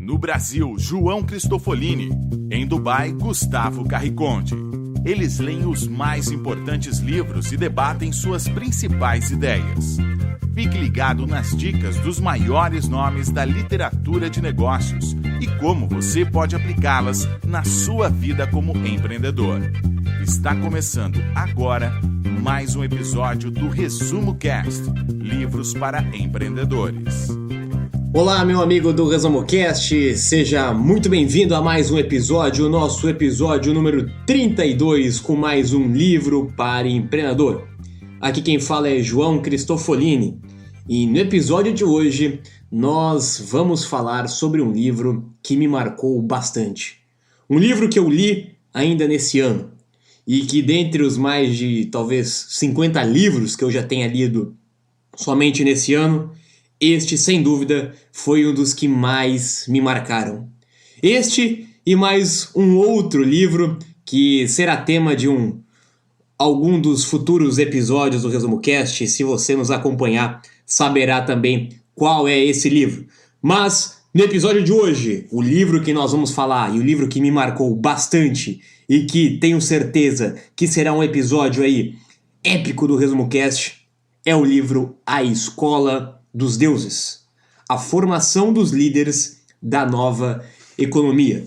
No Brasil, João Cristofolini. Em Dubai, Gustavo Carriconde. Eles leem os mais importantes livros e debatem suas principais ideias. Fique ligado nas dicas dos maiores nomes da literatura de negócios e como você pode aplicá-las na sua vida como empreendedor. Está começando agora mais um episódio do Resumo Cast, livros para empreendedores. Olá, meu amigo do Resumo Cast, seja muito bem-vindo a mais um episódio, o nosso episódio número 32, com mais um livro para empreendedor. Aqui quem fala é João Cristofolini e no episódio de hoje nós vamos falar sobre um livro que me marcou bastante. Um livro que eu li ainda nesse ano e que dentre os mais de talvez 50 livros que eu já tenha lido somente nesse ano, este, sem dúvida, foi um dos que mais me marcaram. Este e mais um outro livro que será tema de algum dos futuros episódios do Resumo Cast. Se você nos acompanhar, saberá também qual é esse livro. Mas, no episódio de hoje, o livro que nós vamos falar e o livro que me marcou bastante e que tenho certeza que será um episódio aí épico do Resumo Cast é o livro A Escola dos Deuses, a formação dos líderes da nova economia.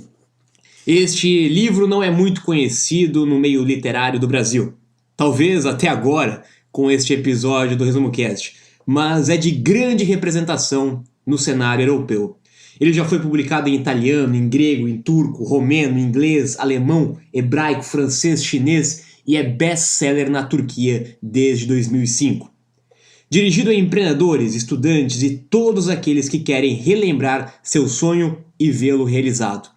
Este livro não é muito conhecido no meio literário do Brasil, talvez até agora com este episódio do Resumo Cast, mas é de grande representação no cenário europeu. Ele já foi publicado em italiano, em grego, em turco, romeno, inglês, alemão, hebraico, francês, chinês e é best-seller na Turquia desde 2005. Dirigido a empreendedores, estudantes e todos aqueles que querem relembrar seu sonho e vê-lo realizado.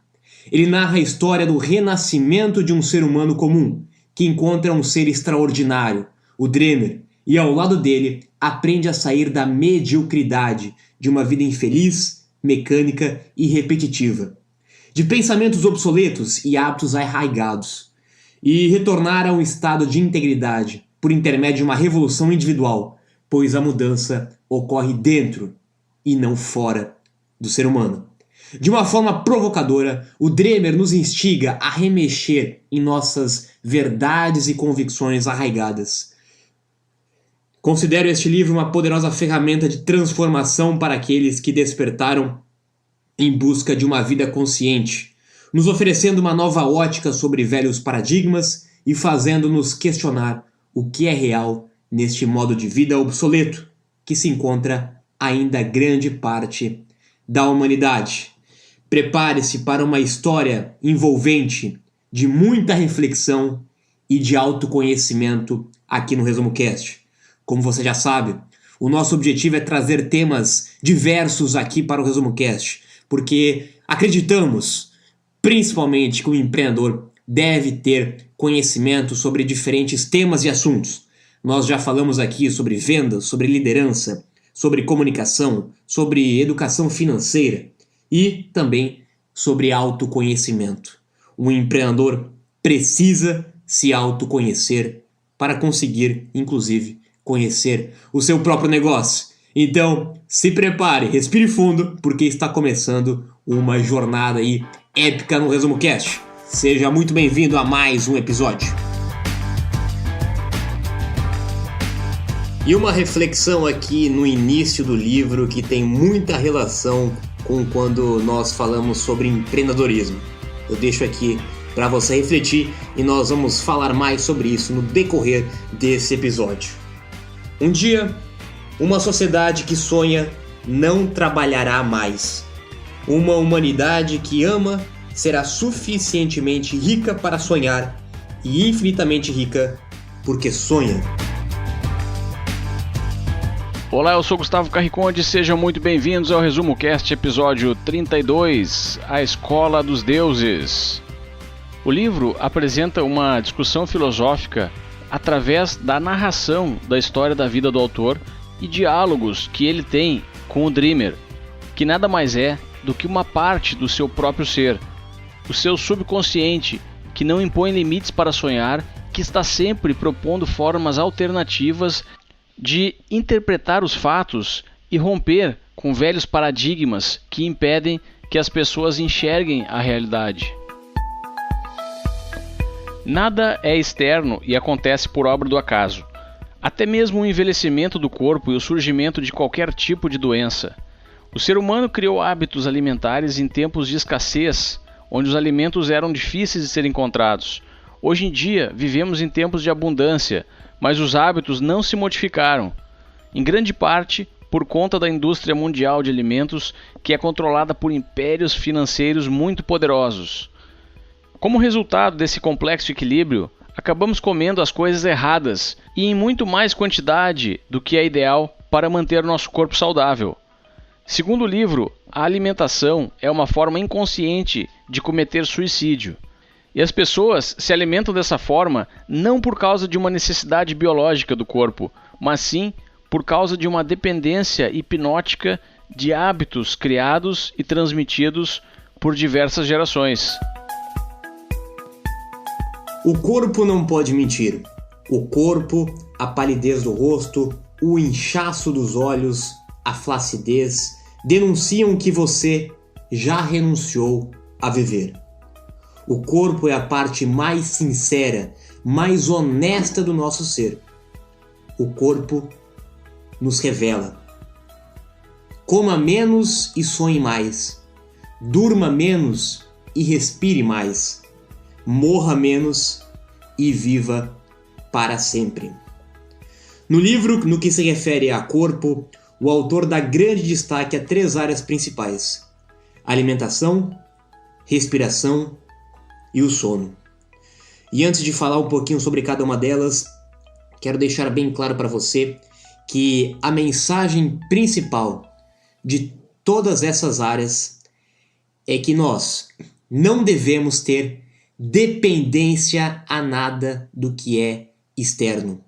Ele narra a história do renascimento de um ser humano comum, que encontra um ser extraordinário, o Dremer, e ao lado dele aprende a sair da mediocridade de uma vida infeliz, mecânica e repetitiva, de pensamentos obsoletos e hábitos arraigados, e retornar a um estado de integridade por intermédio de uma revolução individual, pois a mudança ocorre dentro e não fora do ser humano. De uma forma provocadora, o Dremer nos instiga a remexer em nossas verdades e convicções arraigadas. Considero este livro uma poderosa ferramenta de transformação para aqueles que despertaram em busca de uma vida consciente, nos oferecendo uma nova ótica sobre velhos paradigmas e fazendo-nos questionar o que é real neste modo de vida obsoleto que se encontra ainda grande parte da humanidade. Prepare-se para uma história envolvente de muita reflexão e de autoconhecimento aqui no Resumo Cast. Como você já sabe, o nosso objetivo é trazer temas diversos aqui para o Resumo Cast, porque acreditamos, principalmente, que o empreendedor deve ter conhecimento sobre diferentes temas e assuntos. Nós já falamos aqui sobre vendas, sobre liderança, sobre comunicação, sobre educação financeira e também sobre autoconhecimento. O empreendedor precisa se autoconhecer para conseguir, inclusive, conhecer o seu próprio negócio. Então, se prepare, respire fundo, porque está começando uma jornada aí épica no Resumo Cast. Seja muito bem-vindo a mais um episódio. E uma reflexão aqui no início do livro que tem muita relação com quando nós falamos sobre empreendedorismo. Eu deixo aqui para você refletir e nós vamos falar mais sobre isso no decorrer desse episódio. Um dia, uma sociedade que sonha não trabalhará mais. Uma humanidade que ama será suficientemente rica para sonhar e infinitamente rica porque sonha. Olá, eu sou Gustavo Carriconde, sejam muito bem-vindos ao Resumo Cast, episódio 32, A Escola dos Deuses. O livro apresenta uma discussão filosófica através da narração da história da vida do autor e diálogos que ele tem com o Dremer, que nada mais é do que uma parte do seu próprio ser, o seu subconsciente, que não impõe limites para sonhar, que está sempre propondo formas alternativas de interpretar os fatos e romper com velhos paradigmas que impedem que as pessoas enxerguem a realidade. Nada é externo e acontece por obra do acaso. Até mesmo o envelhecimento do corpo e o surgimento de qualquer tipo de doença. O ser humano criou hábitos alimentares em tempos de escassez, onde os alimentos eram difíceis de ser encontrados. Hoje em dia, vivemos em tempos de abundância, mas os hábitos não se modificaram. Em grande parte, por conta da indústria mundial de alimentos, que é controlada por impérios financeiros muito poderosos. Como resultado desse complexo equilíbrio, acabamos comendo as coisas erradas e em muito mais quantidade do que é ideal para manter nosso corpo saudável. Segundo o livro, a alimentação é uma forma inconsciente de cometer suicídio. E as pessoas se alimentam dessa forma não por causa de uma necessidade biológica do corpo, mas sim por causa de uma dependência hipnótica de hábitos criados e transmitidos por diversas gerações. O corpo não pode mentir. O corpo, a palidez do rosto, o inchaço dos olhos, a flacidez, denunciam que você já renunciou a viver. O corpo é a parte mais sincera, mais honesta do nosso ser. O corpo nos revela. Coma menos e sonhe mais. Durma menos e respire mais. Morra menos e viva para sempre. No livro, no que se refere a corpo, o autor dá grande destaque a 3 áreas principais: alimentação, respiração e o sono. E antes de falar um pouquinho sobre cada uma delas, quero deixar bem claro para você que a mensagem principal de todas essas áreas é que nós não devemos ter dependência a nada do que é externo.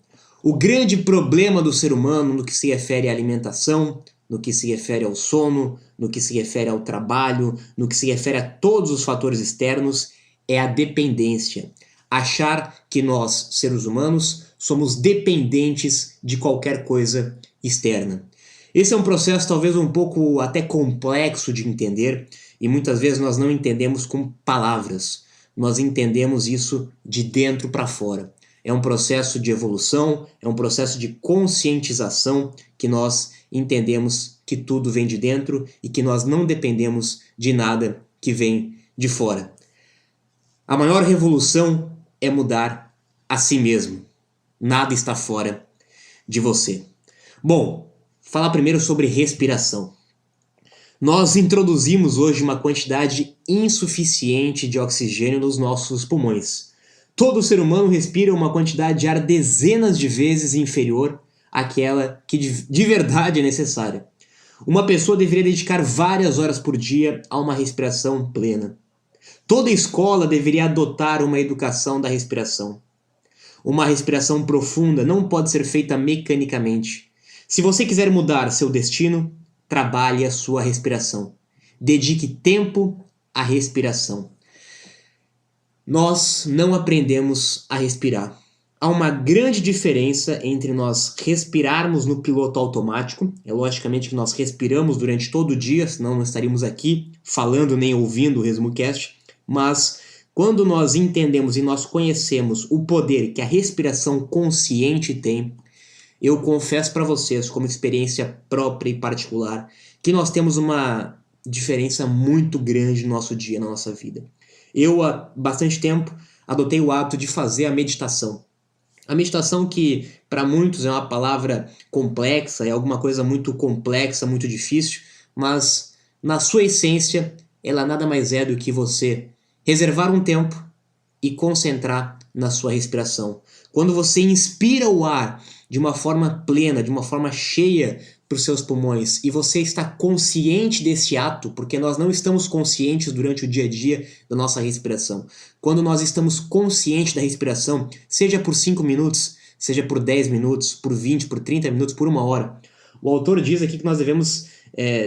O grande problema do ser humano no que se refere à alimentação, no que se refere ao sono, no que se refere ao trabalho, no que se refere a todos os fatores externos, é a dependência. Achar que nós, seres humanos, somos dependentes de qualquer coisa externa. Esse é um processo talvez um pouco até complexo de entender e muitas vezes nós não entendemos com palavras. Nós entendemos isso de dentro para fora. É um processo de evolução, é um processo de conscientização que nós entendemos que tudo vem de dentro e que nós não dependemos de nada que vem de fora. A maior revolução é mudar a si mesmo. Nada está fora de você. Bom, falar primeiro sobre respiração. Nós introduzimos hoje uma quantidade insuficiente de oxigênio nos nossos pulmões. Todo ser humano respira uma quantidade de ar dezenas de vezes inferior àquela que de verdade é necessária. Uma pessoa deveria dedicar várias horas por dia a uma respiração plena. Toda escola deveria adotar uma educação da respiração. Uma respiração profunda não pode ser feita mecanicamente. Se você quiser mudar seu destino, trabalhe a sua respiração. Dedique tempo à respiração. Nós não aprendemos a respirar. Há uma grande diferença entre nós respirarmos no piloto automático. É logicamente que nós respiramos durante todo o dia, senão não estaríamos aqui falando nem ouvindo o ResumoCast. Mas quando nós entendemos e nós conhecemos o poder que a respiração consciente tem, eu confesso para vocês, como experiência própria e particular, que nós temos uma diferença muito grande no nosso dia, na nossa vida. Eu, há bastante tempo, adotei o hábito de fazer a meditação. A meditação que, para muitos, é uma palavra complexa, é alguma coisa muito complexa, muito difícil, mas, na sua essência, ela nada mais é do que você reservar um tempo e concentrar na sua respiração. Quando você inspira o ar de uma forma plena, de uma forma cheia para os seus pulmões, e você está consciente desse ato, porque nós não estamos conscientes durante o dia a dia da nossa respiração. Quando nós estamos conscientes da respiração, seja por 5 minutos, seja por 10 minutos, por 20, por 30 minutos, por 1 hora. O autor diz aqui que nós devemos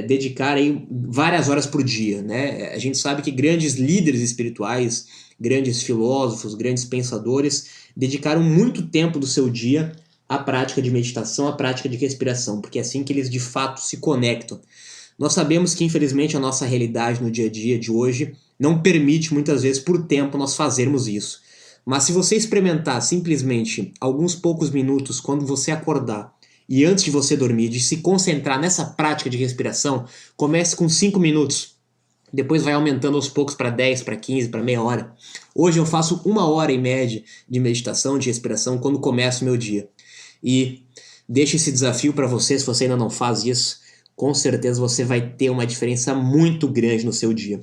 dedicar aí várias horas por dia, né? A gente sabe que grandes líderes espirituais, grandes filósofos, grandes pensadores dedicaram muito tempo do seu dia à prática de meditação, à prática de respiração, porque é assim que eles de fato se conectam. Nós sabemos que, infelizmente, a nossa realidade no dia a dia de hoje não permite, muitas vezes, por tempo, nós fazermos isso. Mas se você experimentar simplesmente alguns poucos minutos quando você acordar e antes de você dormir, de se concentrar nessa prática de respiração, comece com 5 minutos. Depois vai aumentando aos poucos para 10, para 15, para meia hora. Hoje eu faço 1 hora em média de meditação, de respiração, quando começo o meu dia. E deixo esse desafio para você, se você ainda não faz isso, com certeza você vai ter uma diferença muito grande no seu dia.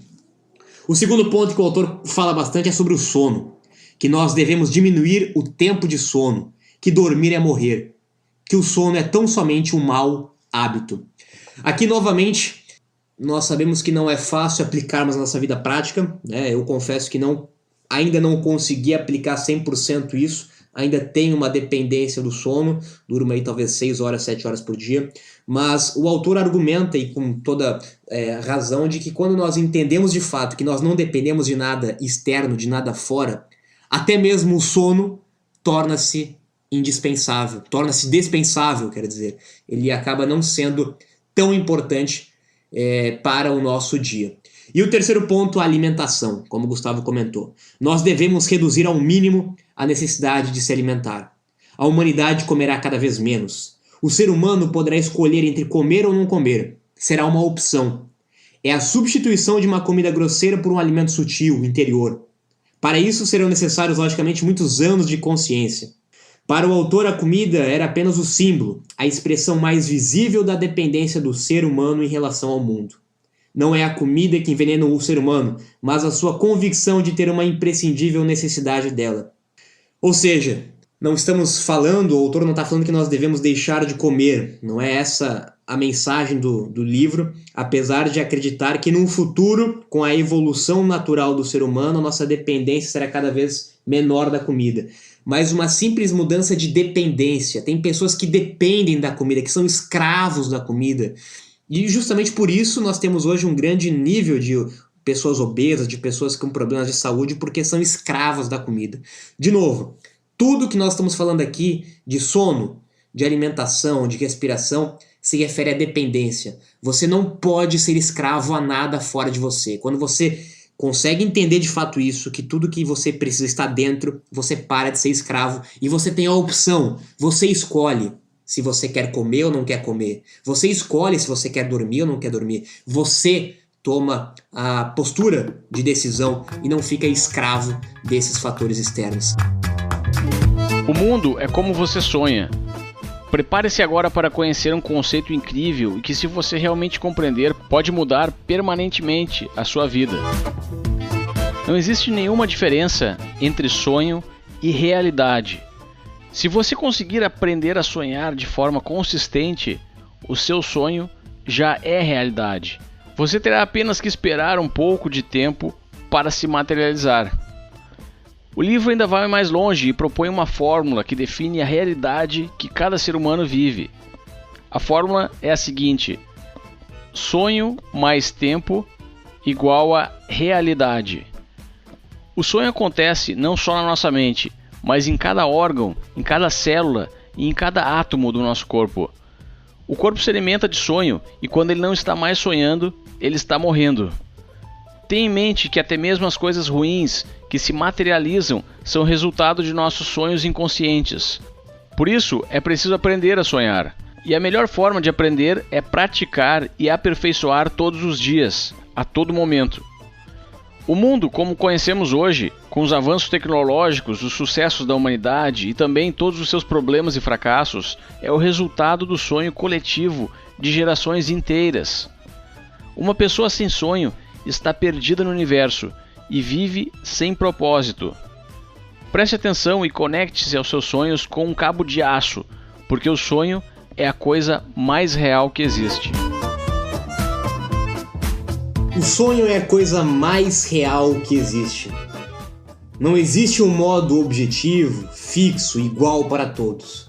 O segundo ponto que o autor fala bastante é sobre o sono. Que nós devemos diminuir o tempo de sono, que dormir é morrer, que o sono é tão somente um mau hábito. Aqui, novamente, nós sabemos que não é fácil aplicarmos na nossa vida prática, né? Eu confesso que ainda não consegui aplicar 100% isso, ainda tenho uma dependência do sono, durmo aí talvez 6 horas, 7 horas por dia, mas o autor argumenta, e com toda razão, de que quando nós entendemos de fato que nós não dependemos de nada externo, de nada fora, até mesmo o sono torna-se indispensável, torna-se dispensável, quer dizer, ele acaba não sendo tão importante para o nosso dia. E o terceiro ponto, a alimentação, como o Gustavo comentou. Nós devemos reduzir ao mínimo a necessidade de se alimentar. A humanidade comerá cada vez menos. O ser humano poderá escolher entre comer ou não comer. Será uma opção. É a substituição de uma comida grosseira por um alimento sutil, interior. Para isso serão necessários, logicamente, muitos anos de consciência. Para o autor, a comida era apenas o símbolo, a expressão mais visível da dependência do ser humano em relação ao mundo. Não é a comida que envenena o ser humano, mas a sua convicção de ter uma imprescindível necessidade dela. Ou seja, não estamos falando, o autor não está falando que nós devemos deixar de comer, não é essa a mensagem do livro, apesar de acreditar que num futuro, com a evolução natural do ser humano, a nossa dependência será cada vez menor da comida. Mas uma simples mudança de dependência. Tem pessoas que dependem da comida, que são escravos da comida. E justamente por isso nós temos hoje um grande nível de pessoas obesas, de pessoas com problemas de saúde, porque são escravas da comida. De novo, tudo que nós estamos falando aqui de sono, de alimentação, de respiração, se refere à dependência. Você não pode ser escravo a nada fora de você. Quando você consegue entender de fato isso, que tudo que você precisa está dentro, você para de ser escravo e você tem a opção, você escolhe se você quer comer ou não quer comer. Você escolhe se você quer dormir ou não quer dormir. Você toma a postura de decisão e não fica escravo desses fatores externos. O mundo é como você sonha. Prepare-se agora para conhecer um conceito incrível e que, se você realmente compreender, pode mudar permanentemente a sua vida. Não existe nenhuma diferença entre sonho e realidade. Se você conseguir aprender a sonhar de forma consistente, o seu sonho já é realidade. Você terá apenas que esperar um pouco de tempo para se materializar. O livro ainda vai mais longe e propõe uma fórmula que define a realidade que cada ser humano vive. A fórmula é a seguinte: sonho mais tempo igual a realidade. O sonho acontece não só na nossa mente, mas em cada órgão, em cada célula e em cada átomo do nosso corpo. O corpo se alimenta de sonho e quando ele não está mais sonhando, ele está morrendo. Tenha em mente que até mesmo as coisas ruins que se materializam são resultado de nossos sonhos inconscientes. Por isso, é preciso aprender a sonhar. E a melhor forma de aprender é praticar e aperfeiçoar todos os dias, a todo momento. O mundo, como conhecemos hoje, com os avanços tecnológicos, os sucessos da humanidade e também todos os seus problemas e fracassos, é o resultado do sonho coletivo de gerações inteiras. Uma pessoa sem sonho está perdida no universo e vive sem propósito. Preste atenção e conecte-se aos seus sonhos com um cabo de aço, porque o sonho é a coisa mais real que existe. O sonho é a coisa mais real que existe. Não existe um modo objetivo, fixo, igual para todos.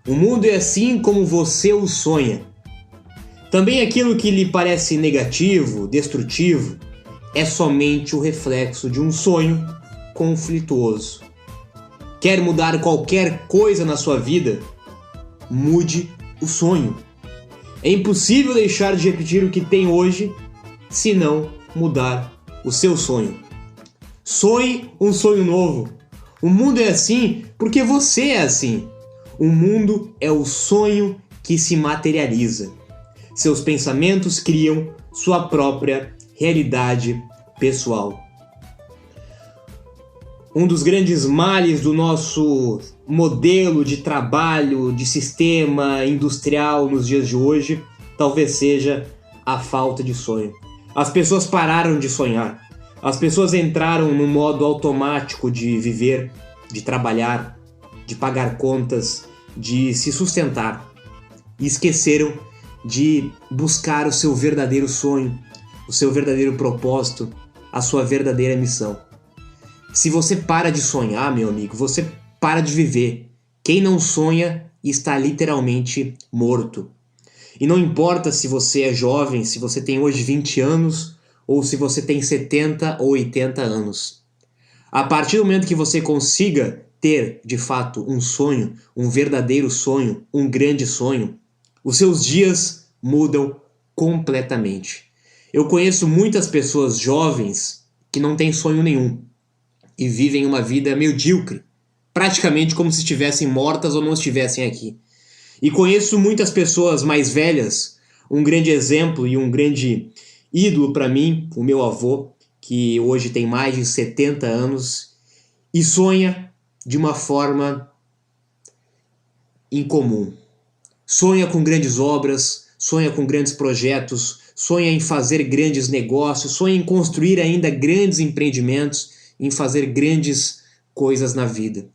O mundo é assim como você o sonha. Também aquilo que lhe parece negativo, destrutivo, é somente o reflexo de um sonho conflituoso. Quer mudar qualquer coisa na sua vida? Mude o sonho. É impossível deixar de repetir o que tem hoje, se não mudar o seu sonho. Sonhe um sonho novo. O mundo é assim porque você é assim. O mundo é o sonho que se materializa. Seus pensamentos criam sua própria realidade pessoal. Um dos grandes males do nosso modelo de trabalho, de sistema industrial nos dias de hoje, talvez seja a falta de sonho. As pessoas pararam de sonhar. As pessoas entraram no modo automático de viver, de trabalhar, de pagar contas, de se sustentar. E esqueceram de buscar o seu verdadeiro sonho, o seu verdadeiro propósito, a sua verdadeira missão. Se você para de sonhar, meu amigo, você para de viver. Quem não sonha está literalmente morto. E não importa se você é jovem, se você tem hoje 20 anos ou se você tem 70 ou 80 anos. A partir do momento que você consiga ter, de fato, um sonho, um verdadeiro sonho, um grande sonho, os seus dias mudam completamente. Eu conheço muitas pessoas jovens que não têm sonho nenhum e vivem uma vida medíocre, praticamente como se estivessem mortas ou não estivessem aqui. E conheço muitas pessoas mais velhas, um grande exemplo e um grande ídolo para mim, o meu avô, que hoje tem mais de 70 anos e sonha de uma forma incomum. Sonha com grandes obras, sonha com grandes projetos, sonha em fazer grandes negócios, sonha em construir ainda grandes empreendimentos, em fazer grandes coisas na vida.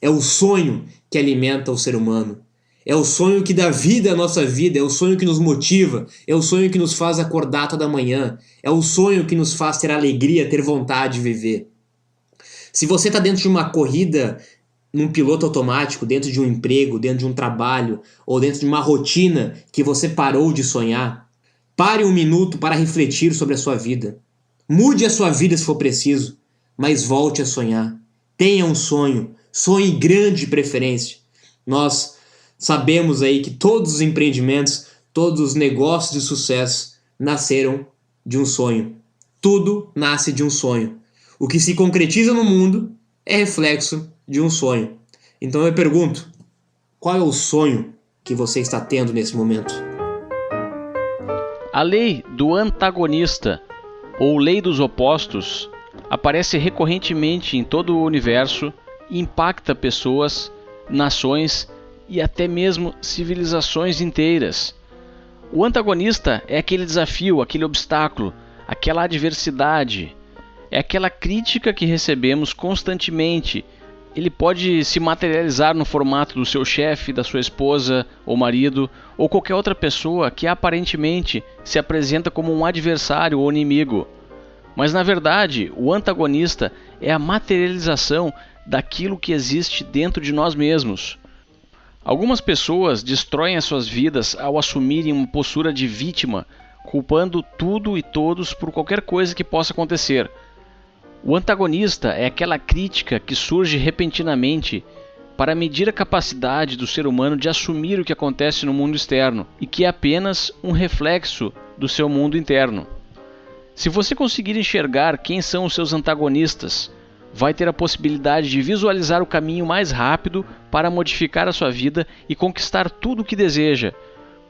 É o sonho que alimenta o ser humano. É o sonho que dá vida à nossa vida, é o sonho que nos motiva, é o sonho que nos faz acordar toda manhã, é o sonho que nos faz ter alegria, ter vontade de viver. Se você está dentro de uma corrida, num piloto automático, dentro de um emprego, dentro de um trabalho, ou dentro de uma rotina que você parou de sonhar, pare um minuto para refletir sobre a sua vida. Mude a sua vida se for preciso, mas volte a sonhar. Tenha um sonho, sonhe grande de preferência. Nós sabemos aí que todos os empreendimentos, todos os negócios de sucesso nasceram de um sonho. Tudo nasce de um sonho. O que se concretiza no mundo é reflexo de um sonho. Então eu pergunto, qual é o sonho que você está tendo nesse momento? A lei do antagonista, ou lei dos opostos, aparece recorrentemente em todo o universo e impacta pessoas, nações e até mesmo civilizações inteiras. O antagonista é aquele desafio, aquele obstáculo, aquela adversidade, é aquela crítica que recebemos constantemente. Ele pode se materializar no formato do seu chefe, da sua esposa ou marido, ou qualquer outra pessoa que aparentemente se apresenta como um adversário ou inimigo. Mas na verdade, o antagonista é a materialização daquilo que existe dentro de nós mesmos. Algumas pessoas destroem as suas vidas ao assumirem uma postura de vítima, culpando tudo e todos por qualquer coisa que possa acontecer. O antagonista é aquela crítica que surge repentinamente para medir a capacidade do ser humano de assumir o que acontece no mundo externo e que é apenas um reflexo do seu mundo interno. Se você conseguir enxergar quem são os seus antagonistas, vai ter a possibilidade de visualizar o caminho mais rápido para modificar a sua vida e conquistar tudo o que deseja,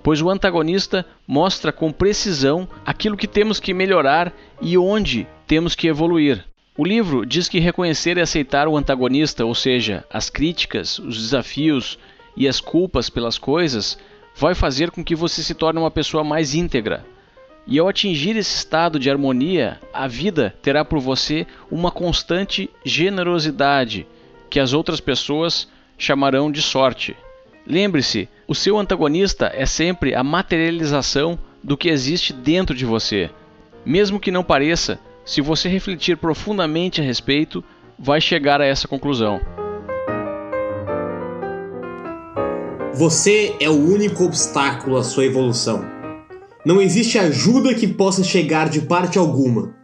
pois o antagonista mostra com precisão aquilo que temos que melhorar e onde temos que evoluir. O livro diz que reconhecer e aceitar o antagonista, ou seja, as críticas, os desafios e as culpas pelas coisas, vai fazer com que você se torne uma pessoa mais íntegra. E ao atingir esse estado de harmonia, a vida terá por você uma constante generosidade, que as outras pessoas chamarão de sorte. Lembre-se, o seu antagonista é sempre a materialização do que existe dentro de você. Mesmo que não pareça, se você refletir profundamente a respeito, vai chegar a essa conclusão. Você é o único obstáculo à sua evolução. Não existe ajuda que possa chegar de parte alguma.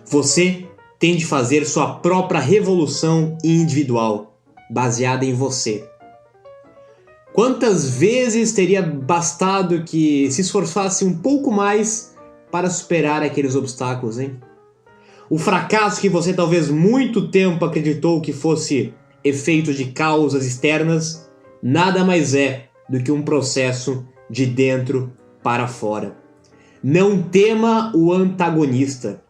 Você tem de fazer sua própria revolução individual, baseada em você. Quantas vezes teria bastado que se esforçasse um pouco mais para superar aqueles obstáculos, hein? O fracasso que você talvez muito tempo acreditou que fosse efeito de causas externas, nada mais é do que um processo de dentro para fora. Não tema o antagonista.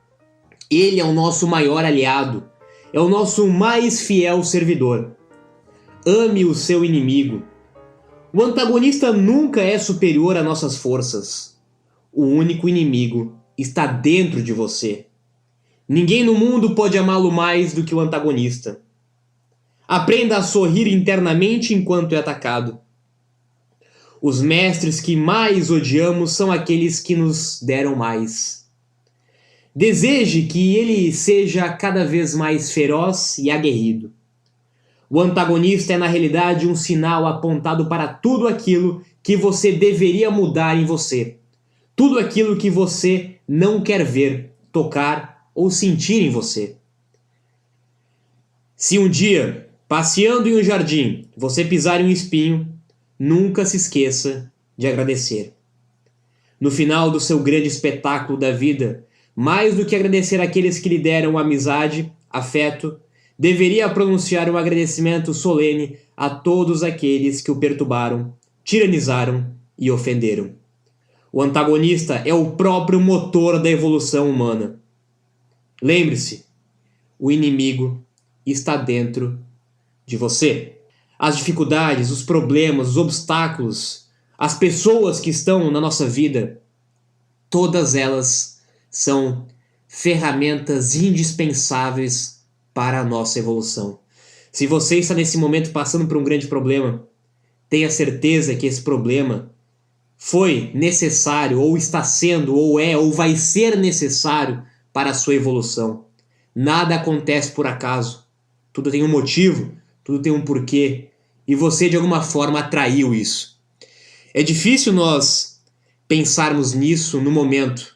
Ele é o nosso maior aliado, é o nosso mais fiel servidor. Ame o seu inimigo. O antagonista nunca é superior a nossas forças. O único inimigo está dentro de você. Ninguém no mundo pode amá-lo mais do que o antagonista. Aprenda a sorrir internamente enquanto é atacado. Os mestres que mais odiamos são aqueles que nos deram mais. Deseje que ele seja cada vez mais feroz e aguerrido. O antagonista é na realidade um sinal apontado para tudo aquilo que você deveria mudar em você. Tudo aquilo que você não quer ver, tocar ou sentir em você. Se um dia, passeando em um jardim, você pisar em um espinho, nunca se esqueça de agradecer. No final do seu grande espetáculo da vida, mais do que agradecer àqueles que lhe deram amizade, afeto, deveria pronunciar um agradecimento solene a todos aqueles que o perturbaram, tiranizaram e ofenderam. O antagonista é o próprio motor da evolução humana. Lembre-se, o inimigo está dentro de você. As dificuldades, os problemas, os obstáculos, as pessoas que estão na nossa vida, todas elas são ferramentas indispensáveis para a nossa evolução. Se você está nesse momento passando por um grande problema, tenha certeza que esse problema foi necessário, ou está sendo, ou é, ou vai ser necessário para a sua evolução. Nada acontece por acaso. Tudo tem um motivo, tudo tem um porquê, e você de alguma forma atraiu isso. É difícil nós pensarmos nisso no momento.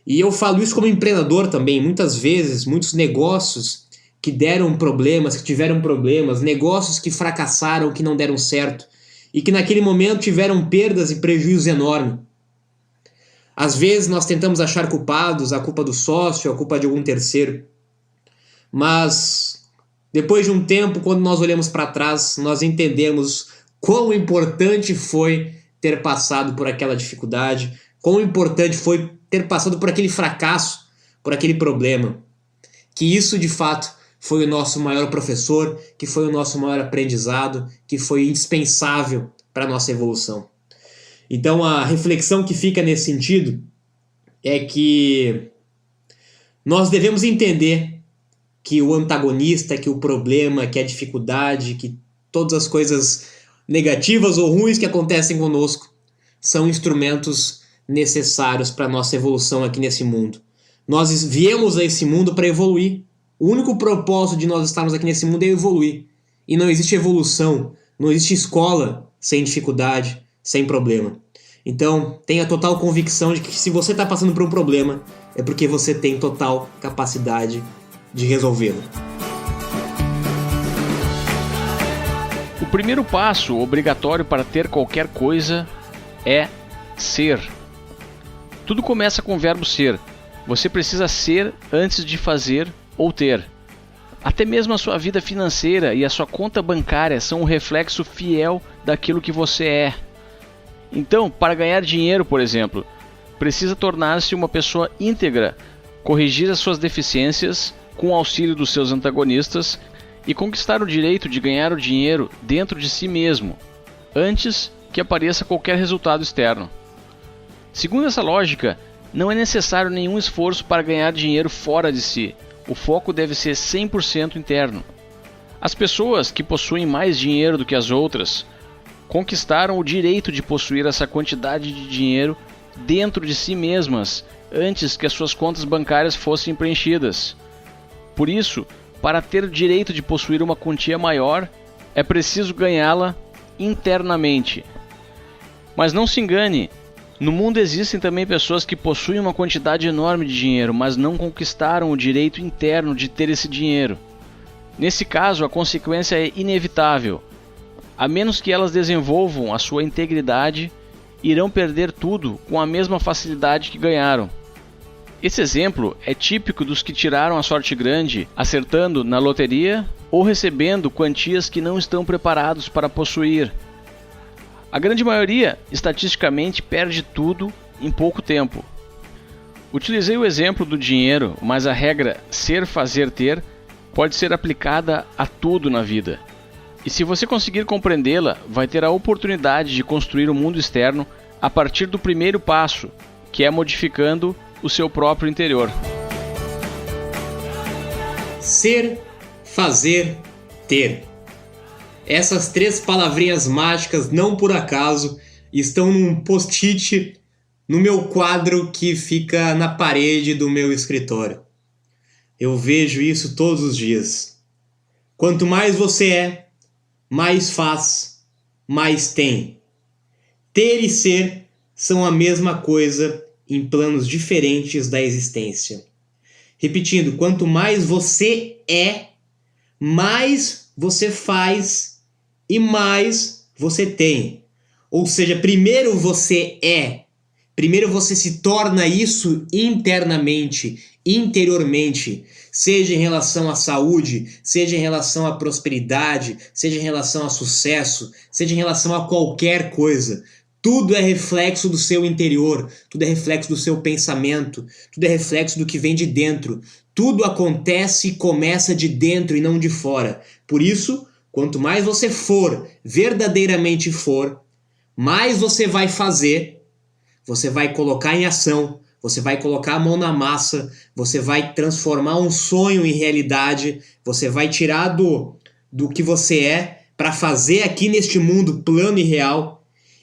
E eu falo isso como empreendedor também. Muitas vezes, muitos negócios que deram problemas, que tiveram problemas, negócios que fracassaram, que não deram certo, e que naquele momento tiveram perdas e prejuízos enormes. Às vezes nós tentamos achar culpados, a culpa do sócio, a culpa de algum terceiro. Mas depois de um tempo, quando nós olhamos para trás, nós entendemos quão importante foi ter passado por aquela dificuldade, quão importante foi ter passado por aquele fracasso, por aquele problema. Que isso, de fato, foi o nosso maior professor, que foi o nosso maior aprendizado, que foi indispensável para a nossa evolução. Então, a reflexão que fica nesse sentido é que nós devemos entender que o antagonista, que o problema, que a dificuldade, que todas as coisas negativas ou ruins que acontecem conosco são instrumentos necessários para a nossa evolução aqui nesse mundo. Nós viemos a esse mundo para evoluir. O único propósito de nós estarmos aqui nesse mundo é evoluir. E não existe evolução, não existe escola sem dificuldade, sem problema. Então, tenha total convicção de que se você está passando por um problema, é porque você tem total capacidade de resolvê-lo. O primeiro passo obrigatório para ter qualquer coisa é ser. Tudo começa com o verbo ser. Você precisa ser antes de fazer ou ter. Até mesmo a sua vida financeira e a sua conta bancária são um reflexo fiel daquilo que você é. Então, para ganhar dinheiro, por exemplo, precisa tornar-se uma pessoa íntegra, corrigir as suas deficiências com o auxílio dos seus antagonistas e conquistar o direito de ganhar o dinheiro dentro de si mesmo, antes que apareça qualquer resultado externo. Segundo essa lógica, não é necessário nenhum esforço para ganhar dinheiro fora de si. O foco deve ser 100% interno. As pessoas que possuem mais dinheiro do que as outras conquistaram o direito de possuir essa quantidade de dinheiro dentro de si mesmas antes que as suas contas bancárias fossem preenchidas. Por isso, para ter o direito de possuir uma quantia maior, é preciso ganhá-la internamente. Mas não se engane, no mundo existem também pessoas que possuem uma quantidade enorme de dinheiro, mas não conquistaram o direito interno de ter esse dinheiro. Nesse caso, a consequência é inevitável. a menos que elas desenvolvam a sua integridade, irão perder tudo com a mesma facilidade que ganharam. Esse exemplo é típico dos que tiraram a sorte grande acertando na loteria ou recebendo quantias que não estão preparados para possuir. A grande maioria, estatisticamente, perde tudo em pouco tempo. Utilizei o exemplo do dinheiro, mas a regra ser, fazer, ter pode ser aplicada a tudo na vida. E se você conseguir compreendê-la, vai ter a oportunidade de construir o mundo externo a partir do primeiro passo, que é modificando o seu próprio interior. Ser, fazer, ter. Essas 3 palavrinhas mágicas, não por acaso, estão num post-it no meu quadro que fica na parede do meu escritório. Eu vejo isso todos os dias. Quanto mais você é, mais faz, mais tem. Ter e ser são a mesma coisa em planos diferentes da existência. Repetindo, quanto mais você é, mais você faz e mais você tem. Ou seja, primeiro você é, primeiro você se torna isso internamente, interiormente, seja em relação à saúde, seja em relação à prosperidade, seja em relação a sucesso, seja em relação a qualquer coisa. Tudo é reflexo do seu interior, tudo é reflexo do seu pensamento, tudo é reflexo do que vem de dentro. Tudo acontece e começa de dentro e não de fora. Por isso, quanto mais você for, verdadeiramente for, mais você vai fazer, você vai colocar em ação, você vai colocar a mão na massa, você vai transformar um sonho em realidade, você vai tirar do que você é para fazer aqui neste mundo plano e real.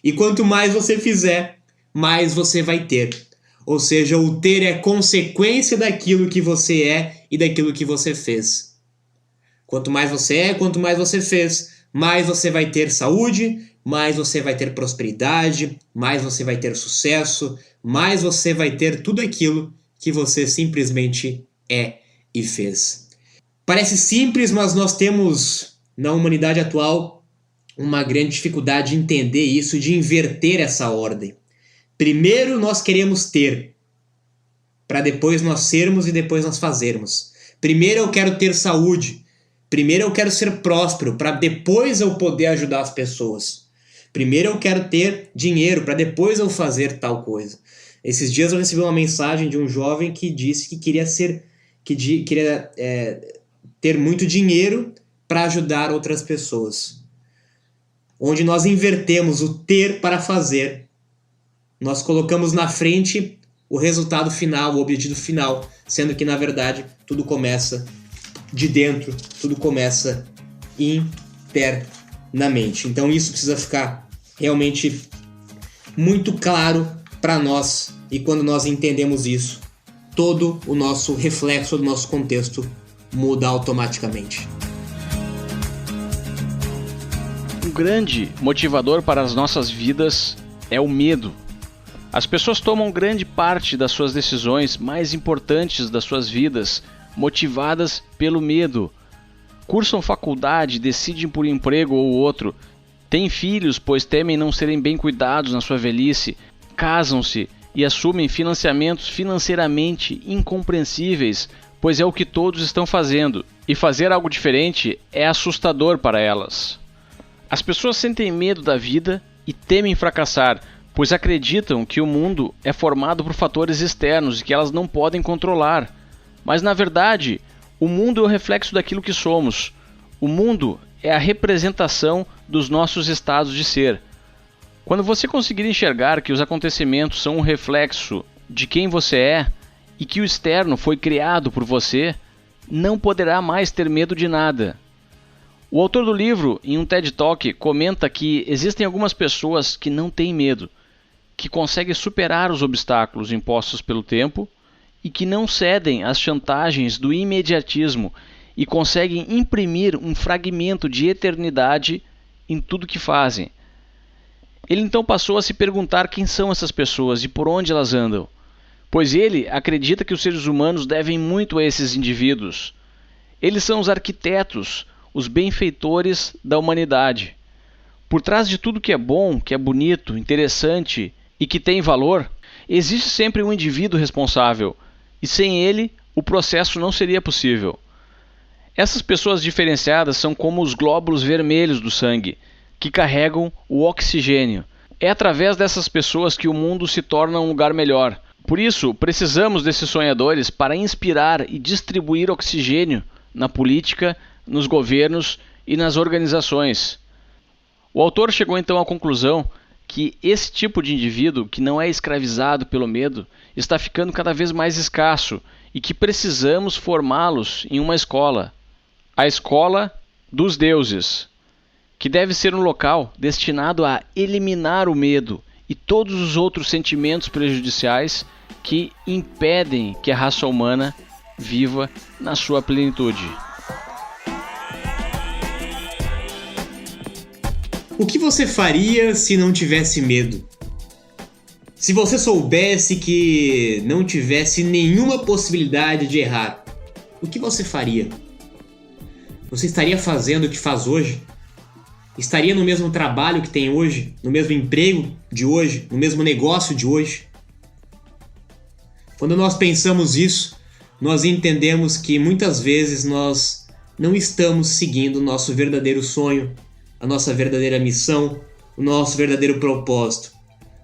E quanto mais você fizer, mais você vai ter. Ou seja, o ter é consequência daquilo que você é e daquilo que você fez. Quanto mais você é, quanto mais você fez, mais você vai ter saúde, mais você vai ter prosperidade, mais você vai ter sucesso, mais você vai ter tudo aquilo que você simplesmente é e fez. Parece simples, mas nós temos, na humanidade atual, uma grande dificuldade de entender isso, de inverter essa ordem. Primeiro nós queremos ter, para depois nós sermos e depois nós fazermos. Primeiro eu quero ter saúde, primeiro eu quero ser próspero, para depois eu poder ajudar as pessoas. Primeiro eu quero ter dinheiro, para depois eu fazer tal coisa. Esses dias eu recebi uma mensagem de um jovem que disse que queria ter muito dinheiro para ajudar outras pessoas. Onde nós invertemos o ter para fazer. Nós colocamos na frente o resultado final, o objetivo final, sendo que, na verdade, tudo começa de dentro, tudo começa internamente. Então isso precisa ficar realmente muito claro para nós, e quando nós entendemos isso, todo o nosso reflexo do nosso contexto muda automaticamente. Um grande motivador para as nossas vidas é o medo. As pessoas tomam grande parte das suas decisões mais importantes das suas vidas motivadas pelo medo. Cursam faculdade, decidem por um emprego ou outro, têm filhos pois temem não serem bem cuidados na sua velhice, casam-se e assumem financiamentos financeiramente incompreensíveis, pois é o que todos estão fazendo, e fazer algo diferente é assustador para elas. As pessoas sentem medo da vida e temem fracassar, pois acreditam que o mundo é formado por fatores externos e que elas não podem controlar. Mas na verdade, o mundo é o reflexo daquilo que somos. O mundo é a representação dos nossos estados de ser. Quando você conseguir enxergar que os acontecimentos são um reflexo de quem você é e que o externo foi criado por você, não poderá mais ter medo de nada. O autor do livro, em um TED Talk, comenta que existem algumas pessoas que não têm medo, que conseguem superar os obstáculos impostos pelo tempo e que não cedem às chantagens do imediatismo e conseguem imprimir um fragmento de eternidade em tudo que fazem. Ele então passou a se perguntar quem são essas pessoas e por onde elas andam, pois ele acredita que os seres humanos devem muito a esses indivíduos. Eles são os arquitetos, os benfeitores da humanidade. Por trás de tudo que é bom, que é bonito, interessante e que tem valor, existe sempre um indivíduo responsável, e sem ele, o processo não seria possível. Essas pessoas diferenciadas são como os glóbulos vermelhos do sangue, que carregam o oxigênio. É através dessas pessoas que o mundo se torna um lugar melhor. Por isso, precisamos desses sonhadores para inspirar e distribuir oxigênio na política, nos governos e nas organizações. O autor chegou então à conclusão que esse tipo de indivíduo, que não é escravizado pelo medo, está ficando cada vez mais escasso e que precisamos formá-los em uma escola, a Escola dos Deuses, que deve ser um local destinado a eliminar o medo e todos os outros sentimentos prejudiciais que impedem que a raça humana viva na sua plenitude. O que você faria se não tivesse medo? Se você soubesse que não tivesse nenhuma possibilidade de errar, o que você faria? Você estaria fazendo o que faz hoje? Estaria no mesmo trabalho que tem hoje? No mesmo emprego de hoje? No mesmo negócio de hoje? Quando nós pensamos isso, nós entendemos que muitas vezes nós não estamos seguindo o nosso verdadeiro sonho, a nossa verdadeira missão, o nosso verdadeiro propósito.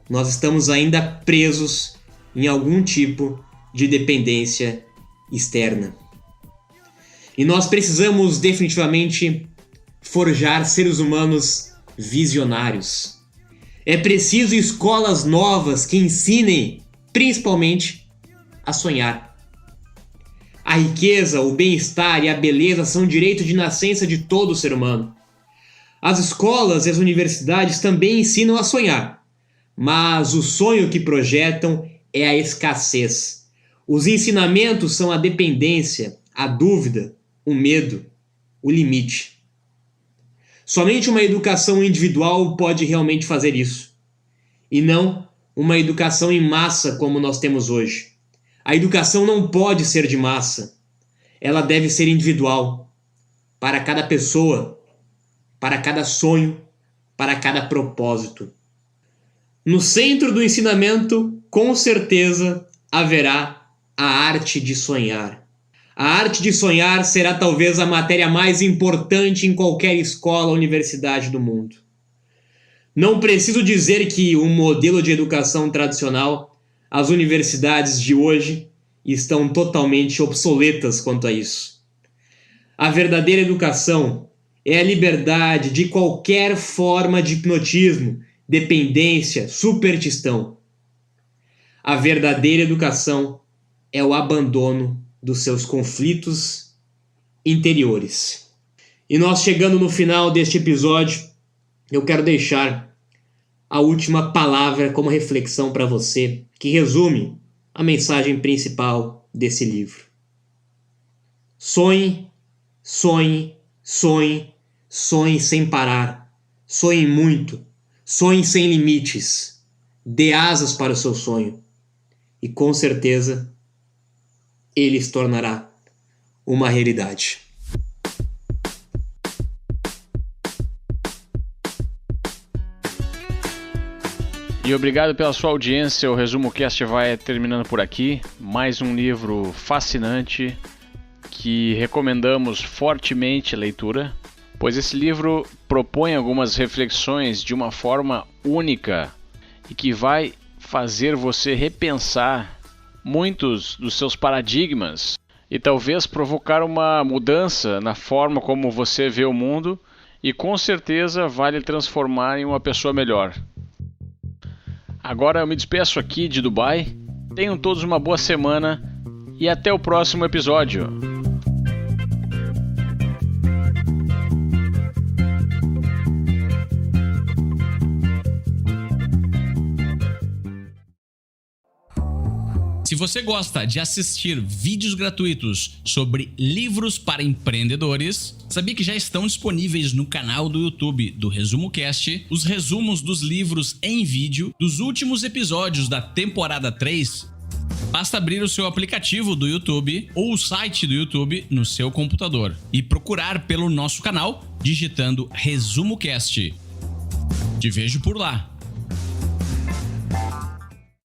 Nós estamos ainda presos em algum tipo de dependência externa. E nós precisamos definitivamente forjar seres humanos visionários. É preciso escolas novas que ensinem, principalmente, a sonhar. A riqueza, o bem-estar e a beleza são direito de nascença de todo ser humano. As escolas e as universidades também ensinam a sonhar, mas o sonho que projetam é a escassez. Os ensinamentos são a dependência, a dúvida, o medo, o limite. Somente uma educação individual pode realmente fazer isso, e não uma educação em massa como nós temos hoje. A educação não pode ser de massa, ela deve ser individual, para cada pessoa, para cada sonho, para cada propósito. No centro do ensinamento, com certeza, haverá a arte de sonhar. A arte de sonhar será talvez a matéria mais importante em qualquer escola ou universidade do mundo. Não preciso dizer que o modelo de educação tradicional, as universidades de hoje, estão totalmente obsoletas quanto a isso. A verdadeira educação é a liberdade de qualquer forma de hipnotismo, dependência, superstição. A verdadeira educação é o abandono dos seus conflitos interiores. E nós chegando no final deste episódio, eu quero deixar a última palavra como reflexão para você, que resume a mensagem principal desse livro. Sonhe, sonhe, sonhe, sonhe sem parar. Sonhe muito. Sonhe sem limites. Dê asas para o seu sonho. E com certeza, ele se tornará uma realidade. E obrigado pela sua audiência. O Resumo Cast vai terminando por aqui. Mais um livro fascinante que recomendamos fortemente a leitura, pois esse livro propõe algumas reflexões de uma forma única e que vai fazer você repensar muitos dos seus paradigmas e talvez provocar uma mudança na forma como você vê o mundo e com certeza vai lhe transformar em uma pessoa melhor. Agora eu me despeço aqui de Dubai. Tenham todos uma boa semana e até o próximo episódio. Se você gosta de assistir vídeos gratuitos sobre livros para empreendedores, sabia que já estão disponíveis no canal do YouTube do Resumo Cast os resumos dos livros em vídeo dos últimos episódios da temporada 3? Basta abrir o seu aplicativo do YouTube ou o site do YouTube no seu computador e procurar pelo nosso canal digitando Resumo Cast. Te vejo por lá.